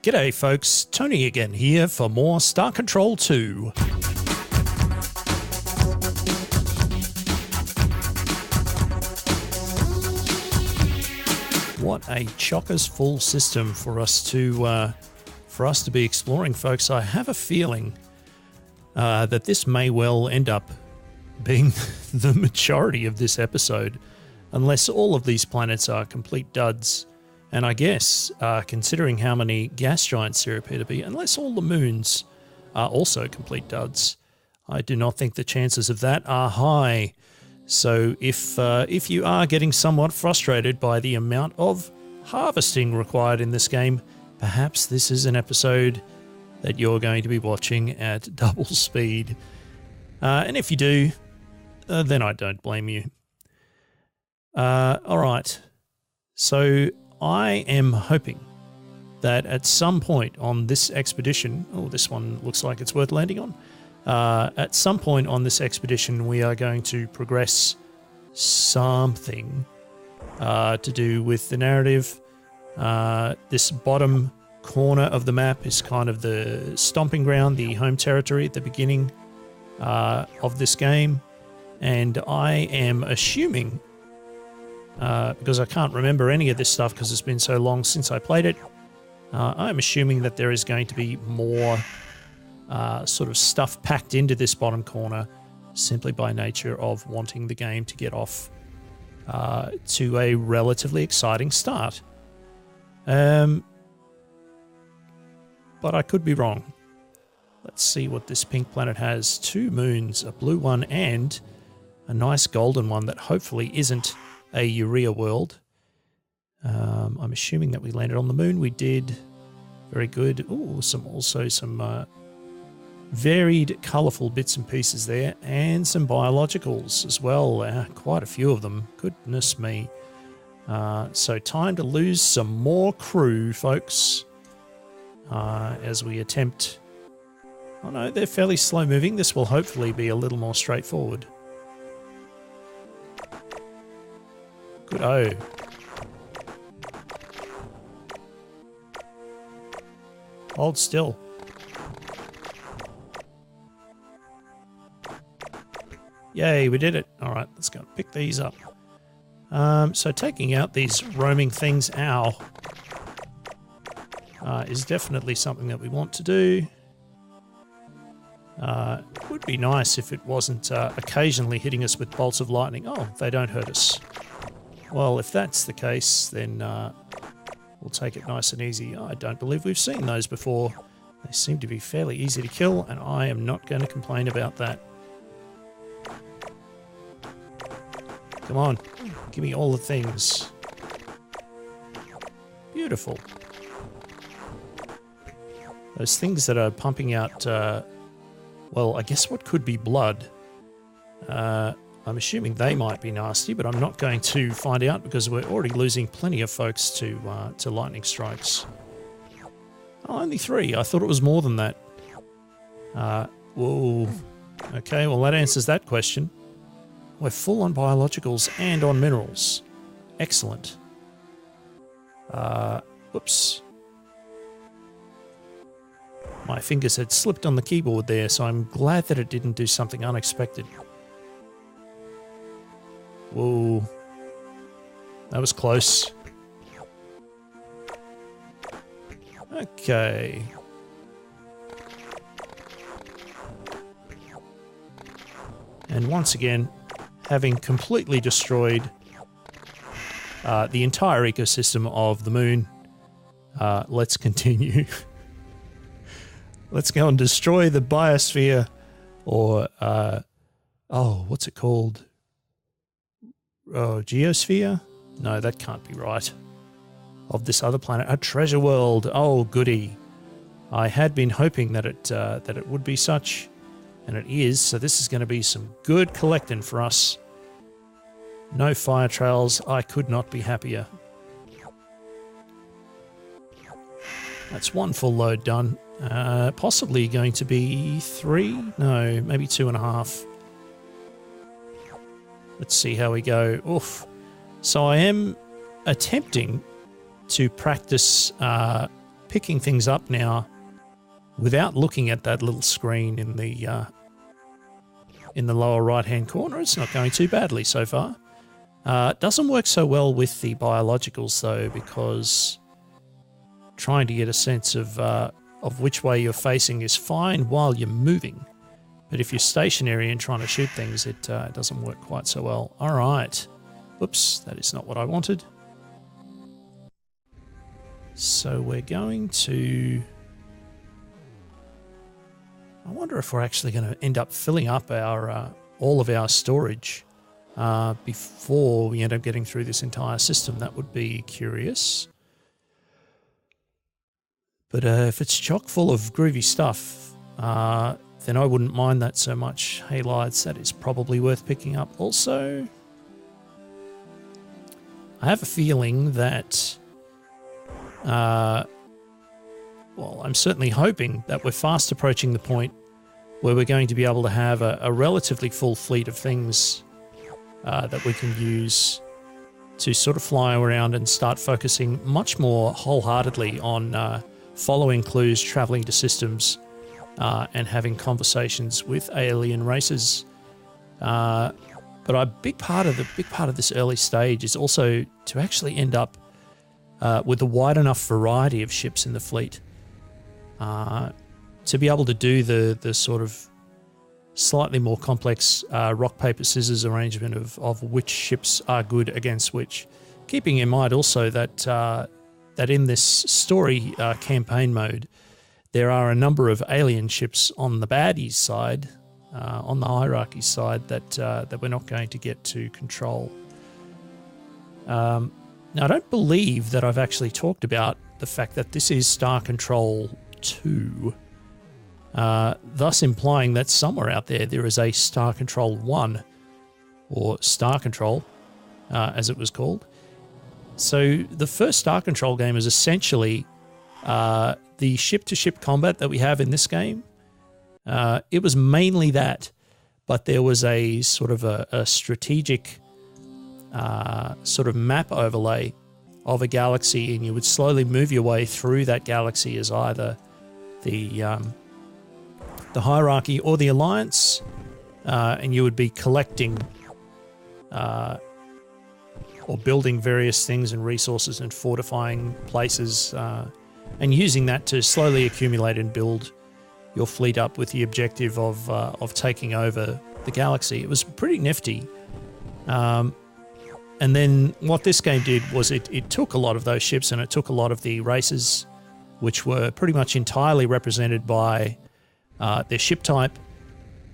G'day folks, Tony again here for more Star Control 2. What a chockers full system for us to be exploring, folks. I have a feeling that this may well end up being the majority of this episode, unless all of these planets are complete duds. And I guess, considering how many gas giants there appear to be, unless all the moons are also complete duds, I do not think the chances of that are high. So if you are getting somewhat frustrated by the amount of harvesting required in this game, perhaps this is an episode that you're going to be watching at double speed. And if you do, then I don't blame you. All right. So I am hoping that at some point on this expedition, oh, this one looks like it's worth landing on. At some point on this expedition, we are going to progress something to do with the narrative. This bottom corner of the map is kind of the stomping ground, the home territory at the beginning of this game. And I am assuming, because I can't remember any of this stuff because it's been so long since I played it, I'm assuming that there is going to be more sort of stuff packed into this bottom corner simply by nature of wanting the game to get off to a relatively exciting start. But I could be wrong. Let's see what this pink planet has. 2 moons, a blue one and a nice golden one that hopefully isn't a urea world. I'm assuming that we landed on the moon. We did. Very good. Ooh, some varied, colourful bits and pieces there, and some biologicals as well. Quite a few of them. Goodness me. So time to lose some more crew, folks, as we attempt... Oh no, they're fairly slow moving. This will hopefully be a little more straightforward. Good-o. Hold still. Yay, we did it. All right, let's go pick these up. So taking out these roaming things, is definitely something that we want to do. It would be nice if it wasn't occasionally hitting us with bolts of lightning. Oh, they don't hurt us. Well, if that's the case, then we'll take it nice and easy. I don't believe we've seen those before. They seem to be fairly easy to kill, and I am not going to complain about that. Come on, give me all the things. Beautiful. Those things that are pumping out, well, I guess what could be blood. I'm assuming they might be nasty, but I'm not going to find out because we're already losing plenty of folks to lightning strikes. Oh, only 3. I thought it was more than that. Whoa. Okay, well that answers that question. We're full on biologicals and on minerals. Excellent. Whoops. My fingers had slipped on the keyboard there, so I'm glad that it didn't do something unexpected. Whoa. That was close. Okay. And once again, having completely destroyed the entire ecosystem of the moon, let's continue. Let's go and destroy the biosphere, or, what's it called? Oh, geosphere? No, that can't be right. Of this other planet, a treasure world. Oh, goody. I had been hoping that it would be such, and it is, so this is going to be some good collecting for us. No fire trails. I could not be happier. That's 1 full load done. Possibly going to be 3? No, maybe 2.5. Let's see how we go. Oof. So I am attempting to practice picking things up now without looking at that little screen in the lower right-hand corner. It's not going too badly so far. It doesn't work so well with the biologicals though, because trying to get a sense of which way you're facing is fine while you're moving. But if you're stationary and trying to shoot things, it doesn't work quite so well. All right. Whoops, that is not what I wanted. So we're going to... I wonder if we're actually going to end up filling up our all of our storage before we end up getting through this entire system. That would be curious. But if it's chock full of groovy stuff, then I wouldn't mind that so much. Halides, that is probably worth picking up. Also, I have a feeling that... well, I'm certainly hoping that we're fast approaching the point where we're going to be able to have a relatively full fleet of things that we can use to sort of fly around and start focusing much more wholeheartedly on following clues, traveling to systems, and having conversations with alien races. But a big part of this early stage is also to actually end up with a wide enough variety of ships in the fleet to be able to do the sort of slightly more complex rock, paper, scissors arrangement of which ships are good against which. Keeping in mind also that that in this story campaign mode, there are a number of alien ships on the baddies side, on the hierarchy side, that we're not going to get to control. Now, I don't believe that I've actually talked about the fact that this is Star Control 2, thus implying that somewhere out there is a Star Control 1, or Star Control, as it was called. So the first Star Control game is essentially the ship-to-ship combat that we have in this game. It was mainly that, but there was a sort of a strategic sort of map overlay of a galaxy, and you would slowly move your way through that galaxy as either the hierarchy or the alliance, and you would be collecting or building various things and resources and fortifying places, and using that to slowly accumulate and build your fleet up with the objective of taking over the galaxy. It was pretty nifty. And then what this game did was it took a lot of those ships and it took a lot of the races, which were pretty much entirely represented by their ship type,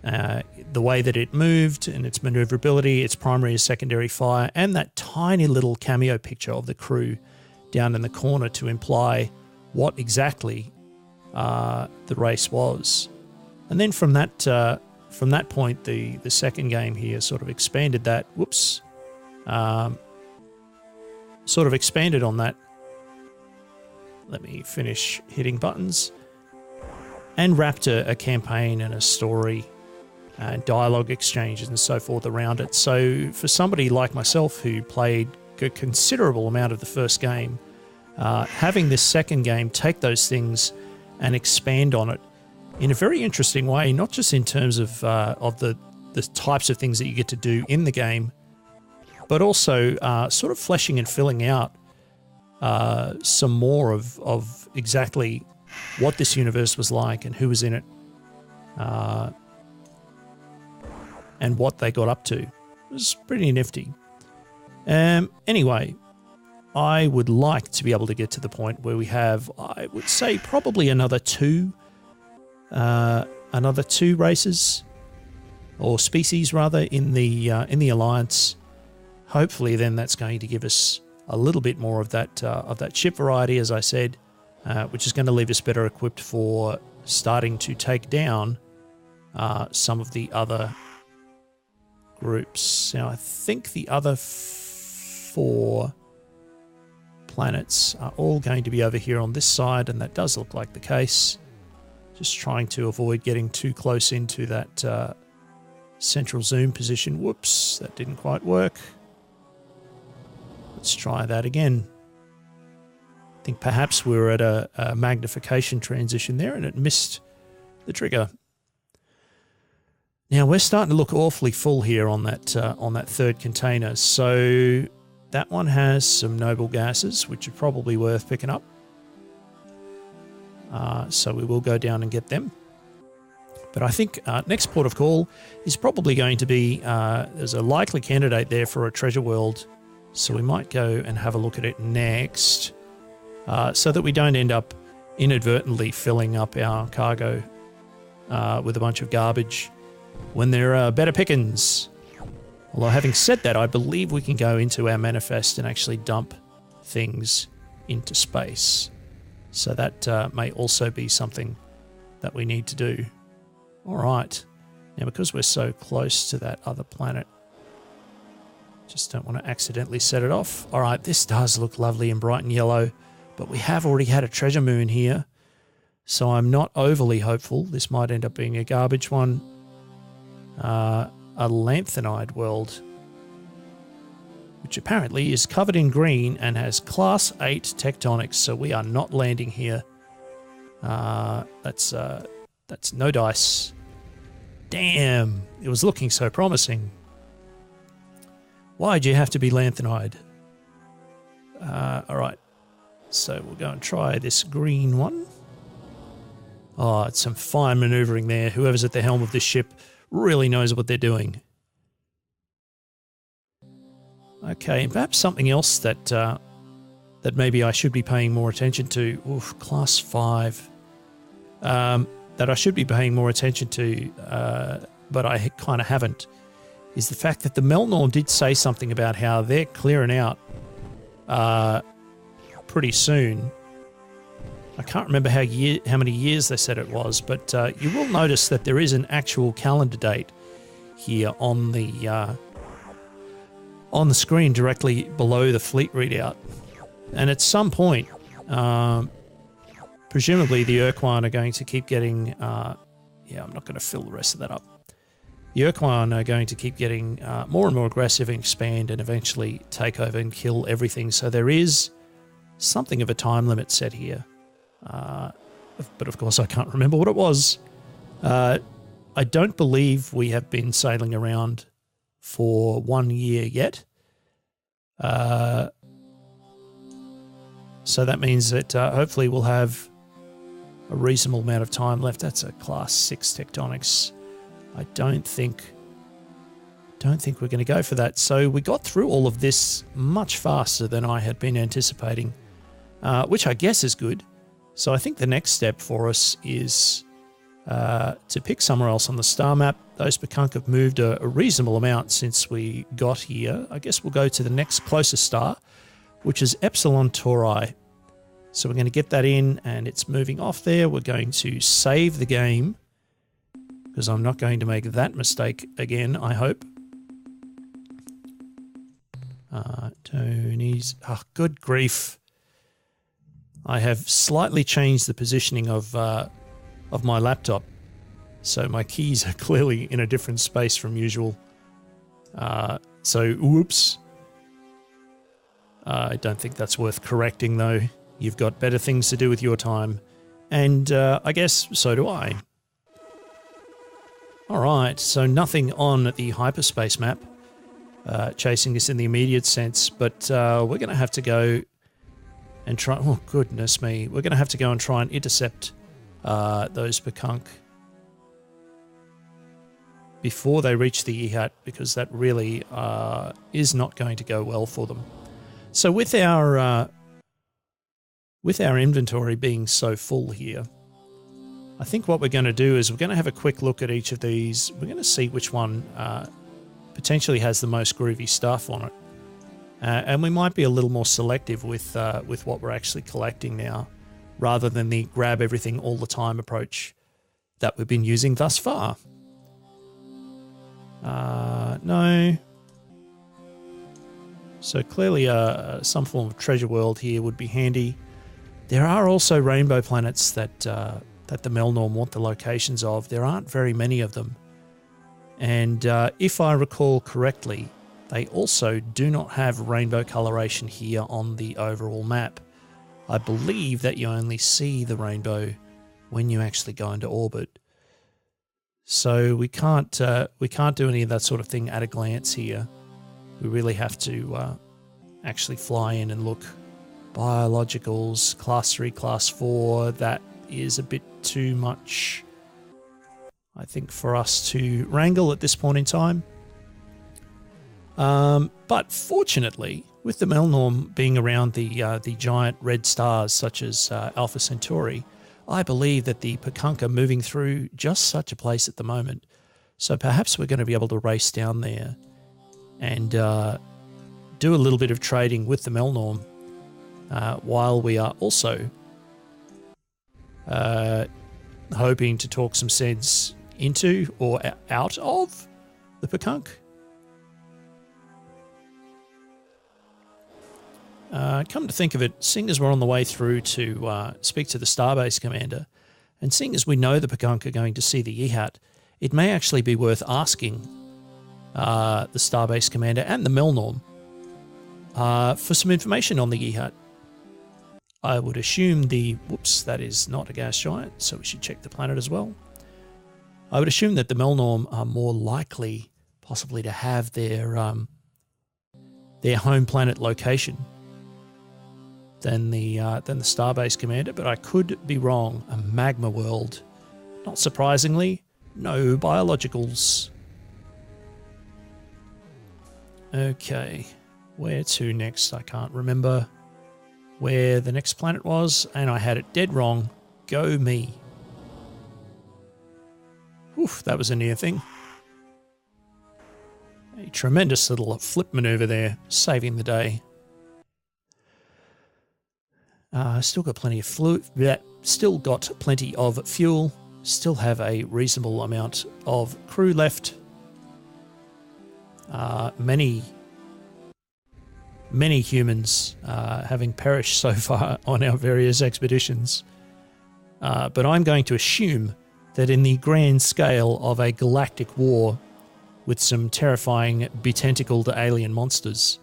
the way that it moved and its maneuverability, its primary and secondary fire, and that tiny little cameo picture of the crew down in the corner to imply what exactly the race was. And then from that point, the second game here sort of expanded that. Whoops. Sort of expanded on that. Let me finish hitting buttons. And wrapped a campaign and a story and dialogue exchanges and so forth around it. So for somebody like myself who played a considerable amount of the first game, having this second game take those things and expand on it in a very interesting way, not just in terms of the types of things that you get to do in the game, but also sort of fleshing and filling out some more of exactly what this universe was like and who was in it, and what they got up to. It was pretty nifty. Anyway, I would like to be able to get to the point where we have, I would say, probably another two races or species rather in the alliance. Hopefully, then that's going to give us a little bit more of that ship variety, as I said, which is going to leave us better equipped for starting to take down some of the other groups. Now, I think the other 4 planets are all going to be over here on this side, and that does look like the case. Just trying to avoid getting too close into that central zoom position. Whoops, that didn't quite work. Let's try that again. think perhaps we were at a magnification transition there and it missed the trigger. Now we're starting to look awfully full here on that third container. So that one has some noble gases, which are probably worth picking up. So we will go down and get them. But I think next port of call is probably going to be, there's a likely candidate there for a treasure world. So we might go and have a look at it next, so that we don't end up inadvertently filling up our cargo with a bunch of garbage when there are better pickings. Although having said that, I believe we can go into our manifest and actually dump things into space. So that may also be something that we need to do. All right. Now, because we're so close to that other planet, just don't want to accidentally set it off. All right, this does look lovely and bright and yellow, but we have already had a treasure moon here, so I'm not overly hopeful. This might end up being a garbage one. A lanthanide world, which apparently is covered in green and has class 8 tectonics, so we are not landing here. That's no dice. Damn, it was looking so promising. Why'd you have to be lanthanide? All right, so we'll go and try this green one. Oh, it's some fine maneuvering there. Whoever's at the helm of this ship really knows what they're doing. Okay, and perhaps something else that that maybe I should be paying more attention to. Oof, class 5. That I should be paying more attention to, but I kind of haven't, is the fact that the Melnorm did say something about how they're clearing out pretty soon. I can't remember how many years they said it was, but you will notice that there is an actual calendar date here on the screen directly below the fleet readout. And at some point, presumably the Ur-Quan are going to keep getting... yeah, I'm not going to fill the rest of that up. The Ur-Quan are going to keep getting more and more aggressive and expand and eventually take over and kill everything. So there is something of a time limit set here. But of course I can't remember what it was. I don't believe we have been sailing around for 1 year yet. So that means that hopefully we'll have a reasonable amount of time left. That's a class 6 tectonics. I don't think we're going to go for that. So we got through all of this much faster than I had been anticipating, which I guess is good. So I think the next step for us is to pick somewhere else on the star map. Those Pekunk have moved a reasonable amount since we got here. I guess we'll go to the next closest star, which is Epsilon Tauri. So we're going to get that in, and it's moving off there. We're going to save the game, because I'm not going to make that mistake again, I hope. Tony's... Oh, good grief. I have slightly changed the positioning of my laptop, so my keys are clearly in a different space from usual. So, whoops. I don't think that's worth correcting, though. You've got better things to do with your time, and I guess so do I. All right, so nothing on the hyperspace map chasing us in the immediate sense, but we're going to have to go and try... Oh, goodness me. We're going to have to go and try and intercept those Pekunk before they reach the EHAT, because that really is not going to go well for them. So with our inventory being so full here, I think what we're going to do is we're going to have a quick look at each of these. We're going to see which one potentially has the most groovy stuff on it. And we might be a little more selective with what we're actually collecting now, rather than the grab everything all the time approach that we've been using thus far. No. So clearly some form of treasure world here would be handy. There are also rainbow planets that the Melnorm want the locations of. There aren't very many of them. And if I recall correctly, they also do not have rainbow coloration here on the overall map. I believe that you only see the rainbow when you actually go into orbit. So we can't do any of that sort of thing at a glance here. We really have to actually fly in and look. Biologicals, class 3, class 4, that is a bit too much, I think, for us to wrangle at this point in time. But fortunately, with the Melnorm being around the giant red stars such as Alpha Centauri, I believe that the Pekunka are moving through just such a place at the moment. So perhaps we're going to be able to race down there and do a little bit of trading with the Melnorm while we are also hoping to talk some sense into or out of the Pekunk. Come to think of it, seeing as we're on the way through to speak to the Starbase Commander, and seeing as we know the Pekunk are going to see the Yihat, it may actually be worth asking the Starbase Commander and the Melnorm for some information on the Yihat. I would assume whoops, that is not a gas giant, so we should check the planet as well. I would assume that the Melnorm are more likely possibly to have their home planet location than the Starbase Commander, but I could be wrong. A magma world. Not surprisingly, no biologicals. Okay, where to next? I can't remember where the next planet was, and I had it dead wrong. Go me. Oof, that was a near thing. A tremendous little flip maneuver there, saving the day. Still got plenty of fluid. Still got plenty of fuel. Still have a reasonable amount of crew left. Many humans having perished so far on our various expeditions. But I'm going to assume that in the grand scale of a galactic war with some terrifying betentacled alien monsters,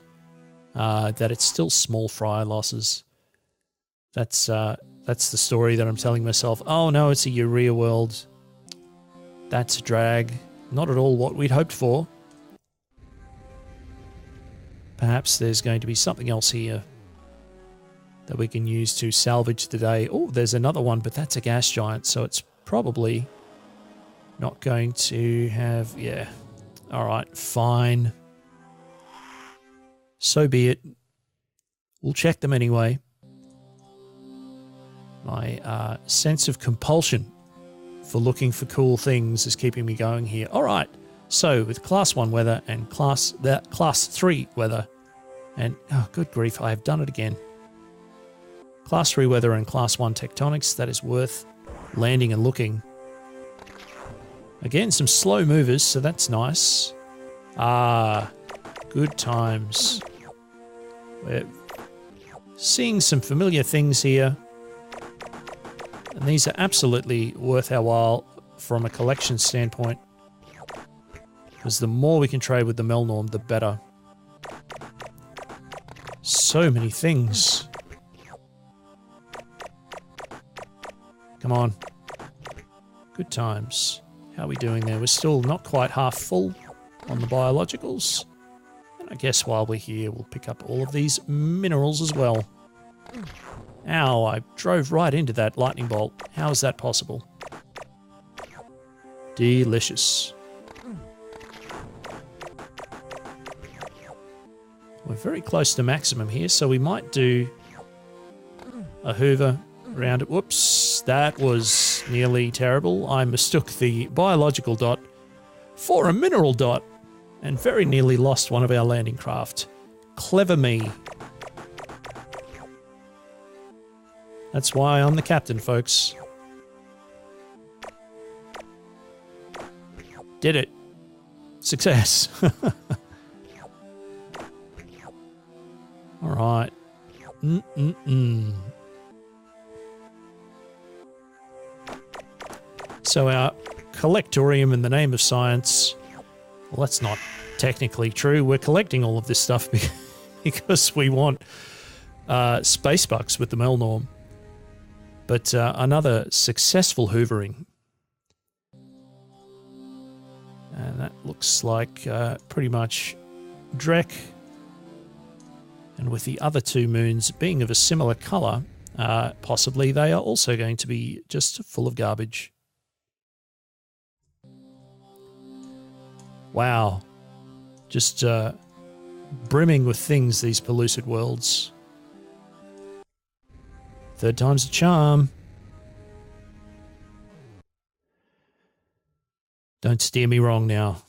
that it's still small fry losses. That's the story that I'm telling myself. Oh no, it's a urea world. That's a drag. Not at all what we'd hoped for. Perhaps there's going to be something else here that we can use to salvage the day. Oh, there's another one, but that's a gas giant, so it's probably not going to have... Yeah. All right, fine. So be it. We'll check them anyway. My sense of compulsion for looking for cool things is keeping me going here. All right. So with class 1 weather and class 3 weather, and oh, good grief, I have done it again. Class 3 weather and class 1 tectonics, that is worth landing and looking. Again, some slow movers, so that's nice. Ah, good times. We're seeing some familiar things here. And these are absolutely worth our while from a collection standpoint. Because the more we can trade with the Melnorm, the better. So many things. Come on. Good times. How are we doing there? We're still not quite half full on the biologicals. And I guess while we're here, we'll pick up all of these minerals as well. Ow, I drove right into that lightning bolt. How is that possible? Delicious. We're very close to maximum here, so we might do a hoover around it. Whoops, that was nearly terrible. I mistook the biological dot for a mineral dot and very nearly lost one of our landing craft. Clever me. That's why I'm the captain, folks. Did it. Success. All right. So our collectorium in the name of science, well, that's not technically true. We're collecting all of this stuff because we want space bucks with the Melnorm. But another successful hoovering. And that looks like pretty much Drek. And with the other two moons being of a similar colour, possibly they are also going to be just full of garbage. Wow. Just brimming with things, these pellucid worlds. Third time's a charm. Don't steer me wrong now.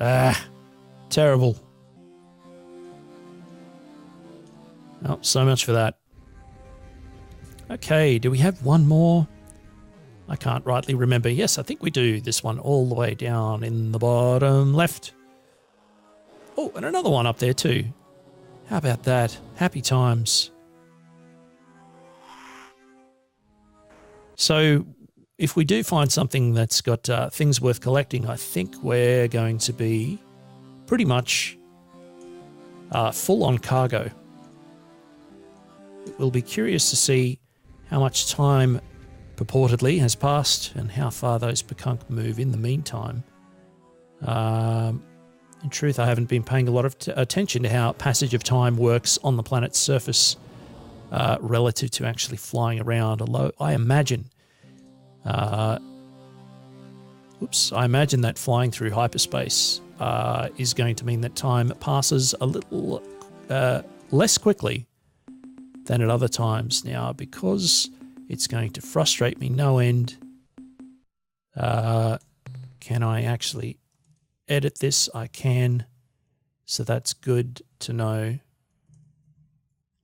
Ah, terrible. Oh, so much for that. Okay, do we have one more? I can't rightly remember. Yes, I think we do. This one all the way down in the bottom left. Oh, and another one up there too. How about that? Happy times. So, if we do find something that's got things worth collecting, I think we're going to be pretty much full on cargo. We'll be curious to see how much time purportedly has passed and how far those Pekunk move in the meantime. In truth, I haven't been paying a lot of attention to how passage of time works on the planet's surface relative to actually flying around, although I imagine I imagine that flying through hyperspace is going to mean that time passes a little less quickly than at other times. Now, because it's going to frustrate me no end, can I actually edit this? I can, so that's good to know.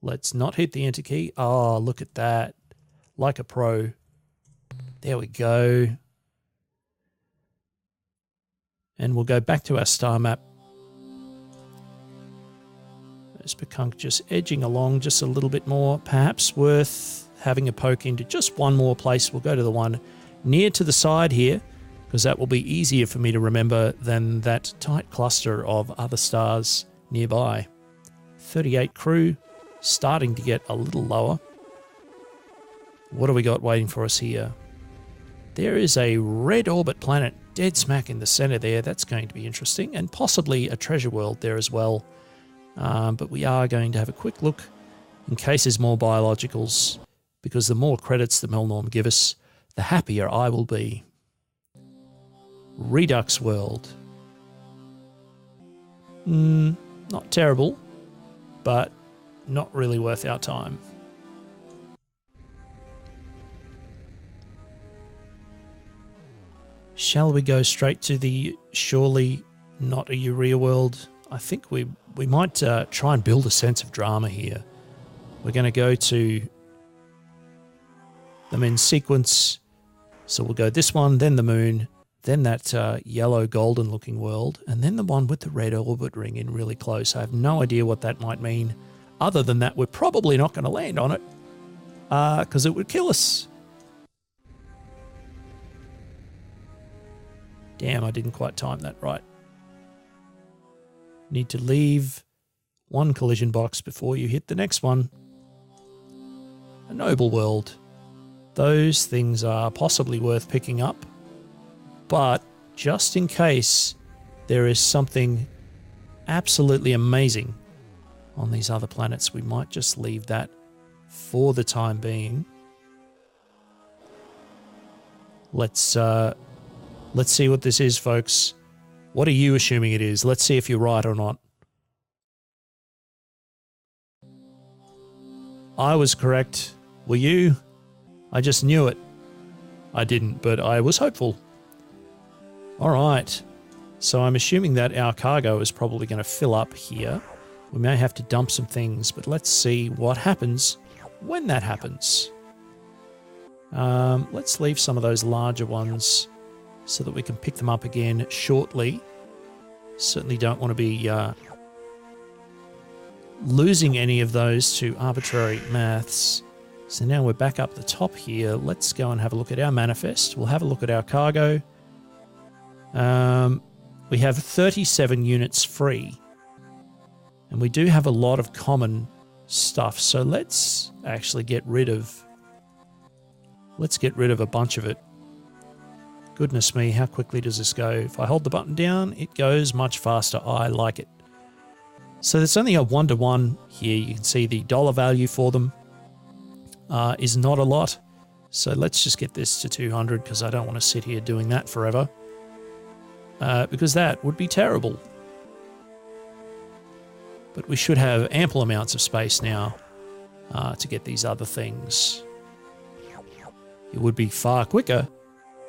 Let's not hit the enter key. Oh, look at that. Like a pro. There we go. And we'll go back to our star map. There's Pekunk just edging along just a little bit more. Perhaps worth having a poke into just one more place. We'll go to the one near to the side here, because that will be easier for me to remember than that tight cluster of other stars nearby. 38 crew, starting to get a little lower. What do we got waiting for us here? There is a red orbit planet dead smack in the center there. That's going to be interesting, and possibly a treasure world there as well. But we are going to have a quick look in case there's more biologicals, because the more credits the Melnorm give us, the happier I will be. Redux world. Not terrible, but not really worth our time. Shall we go straight to the surely not a urea world? I think we might try and build a sense of drama here. We're going to go to them in sequence. So we'll go this one, then the moon, then that yellow golden looking world, and then the one with the red orbit ring in really close. I have no idea what that might mean, other than that we're probably not going to land on it because it would kill us. Damn, I didn't quite time that right. Need to leave one collision box before you hit the next one. A noble world. Those things are possibly worth picking up, but just in case there is something absolutely amazing on these other planets, we might just leave that for the time being. Let's see what this is, folks. What are you assuming it is? Let's see if you're right or not. I was correct. Were you? I just knew it. I didn't, but I was hopeful. All right. So I'm assuming that our cargo is probably going to fill up here. We may have to dump some things, but let's see what happens when that happens. Let's leave some of those larger ones so that we can pick them up again shortly. Certainly don't want to be losing any of those to arbitrary maths. So now we're back up the top here. Let's go and have a look at our manifest. We'll have a look at our cargo. We have 37 units free. And we do have a lot of common stuff, so let's actually get rid of a bunch of it. Goodness me, how quickly does this go? If I hold the button down, it goes much faster. I like it. So there's only a 1-to-1 here. You can see the dollar value for them is not a lot. So let's just get this to 200 because I don't want to sit here doing that forever. Because that would be terrible. But we should have ample amounts of space now to get these other things. It would be far quicker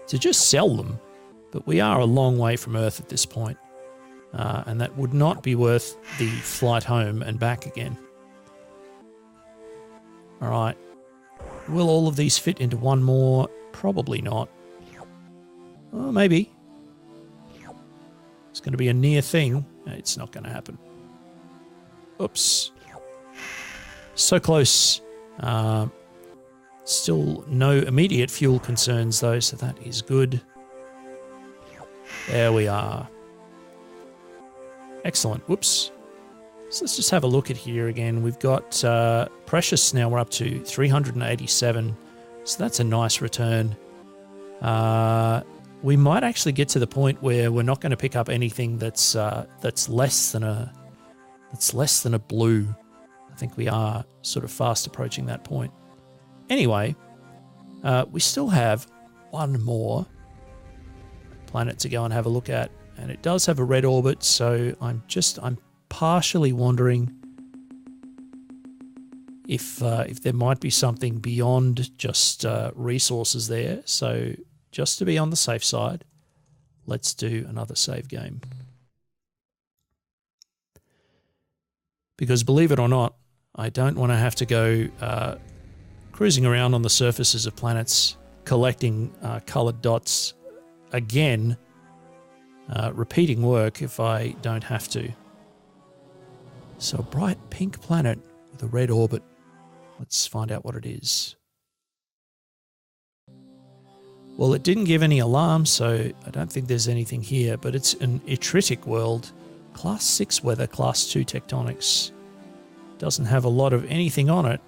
to just sell them, but we are a long way from Earth at this point, and that would not be worth the flight home and back again. All right. Will all of these fit into one more? Probably not. Well, maybe. It's going to be a near thing. It's not going to happen. Oops. So close. Still no immediate fuel concerns though, so that is good. There we are. Excellent. Whoops. So let's just have a look at here again. We've got precious now. We're up to 387. So that's a nice return. We might actually get to the point where we're not going to pick up anything that's less than a blue. I think we are sort of fast approaching that point. Anyway, we still have one more planet to go and have a look at, and it does have a red orbit, so I'm partially wondering if there might be something beyond just resources there. So just to be on the safe side, let's do another save game. Because believe it or not, I don't want to have to go cruising around on the surfaces of planets, collecting coloured dots again, repeating work if I don't have to. So a bright pink planet with a red orbit. Let's find out what it is. Well, it didn't give any alarm, so I don't think there's anything here, but it's an yttritic world. Class 6 weather, Class 2 tectonics. Doesn't have a lot of anything on it,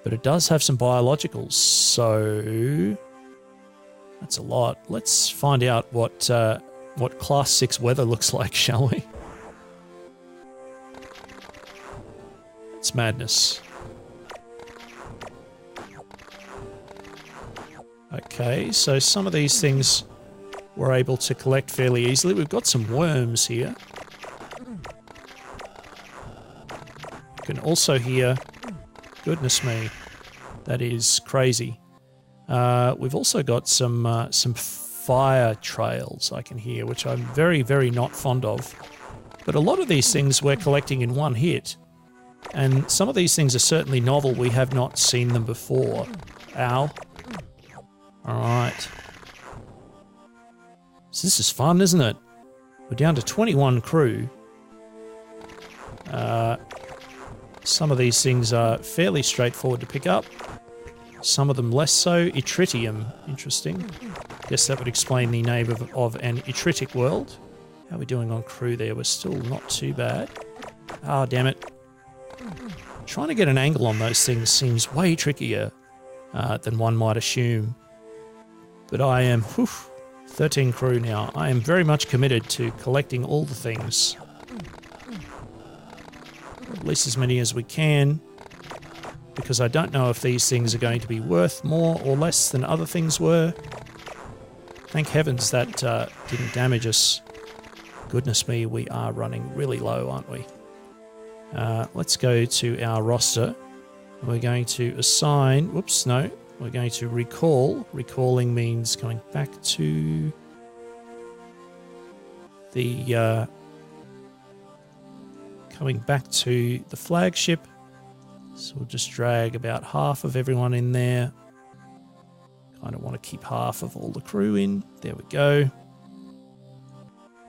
but it does have some biologicals, so that's a lot. Let's find out what Class 6 weather looks like, shall we? It's madness. Okay, so some of these things we're able to collect fairly easily. We've got some worms here. You can also hear, goodness me, that is crazy. We've also got some fire trails I can hear, which I'm very, very not fond of. But a lot of these things we're collecting in one hit. And some of these things are certainly novel. We have not seen them before. Ow. Alright. So this is fun, isn't it? We're down to 21 crew. Some of these things are fairly straightforward to pick up. Some of them less so. Yttritium. Interesting. Guess that would explain the name of an yttritic world. How are we doing on crew there? We're still not too bad. Ah, damn it. Trying to get an angle on those things seems way trickier than one might assume. But I am, 13 crew now. I am very much committed to collecting all the things. At least as many as we can. Because I don't know if these things are going to be worth more or less than other things were. Thank heavens that didn't damage us. Goodness me, we are running really low, aren't we? Let's go to our roster. We're going to assign... Whoops, no. We're going to recall. Recalling means going back to the... coming back to the flagship. So we'll just drag about half of everyone in there. Kind of want to keep half of all the crew in. There we go.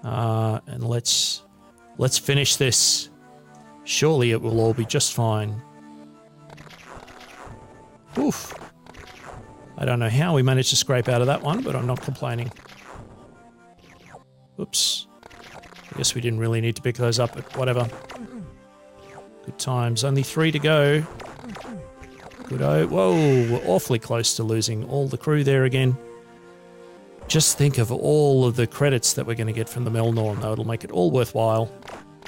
And let's finish this. Surely it will all be just fine. Oof. I don't know how we managed to scrape out of that one, but I'm not complaining. Oops. Guess we didn't really need to pick those up, but whatever. Good times. Only 3 to go. Good. Whoa, we're awfully close to losing all the crew there again. Just think of all of the credits that we're going to get from the Melnorn, though. It'll make it all worthwhile,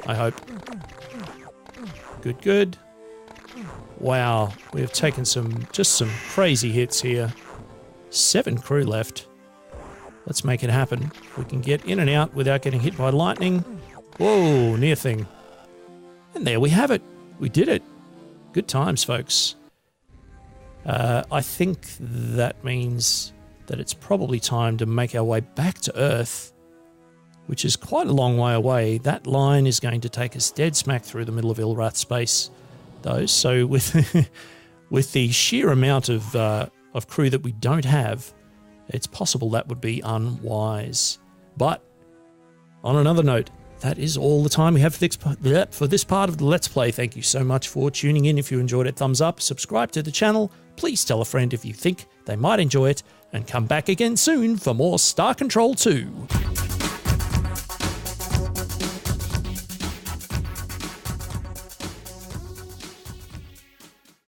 I hope. Good, good. Wow, we have taken just some crazy hits here. 7 crew left. Let's make it happen. We can get in and out without getting hit by lightning. Whoa, near thing. And there we have it. We did it. Good times, folks. I think that means that it's probably time to make our way back to Earth, which is quite a long way away. That line is going to take us dead smack through the middle of Ilrath space, though. So with with the sheer amount of crew that we don't have, it's possible that would be unwise. But on another note, that is all the time we have for this part of the Let's Play. Thank you so much for tuning in. If you enjoyed it, thumbs up, subscribe to the channel. Please tell a friend if you think they might enjoy it, and come back again soon for more Star Control 2.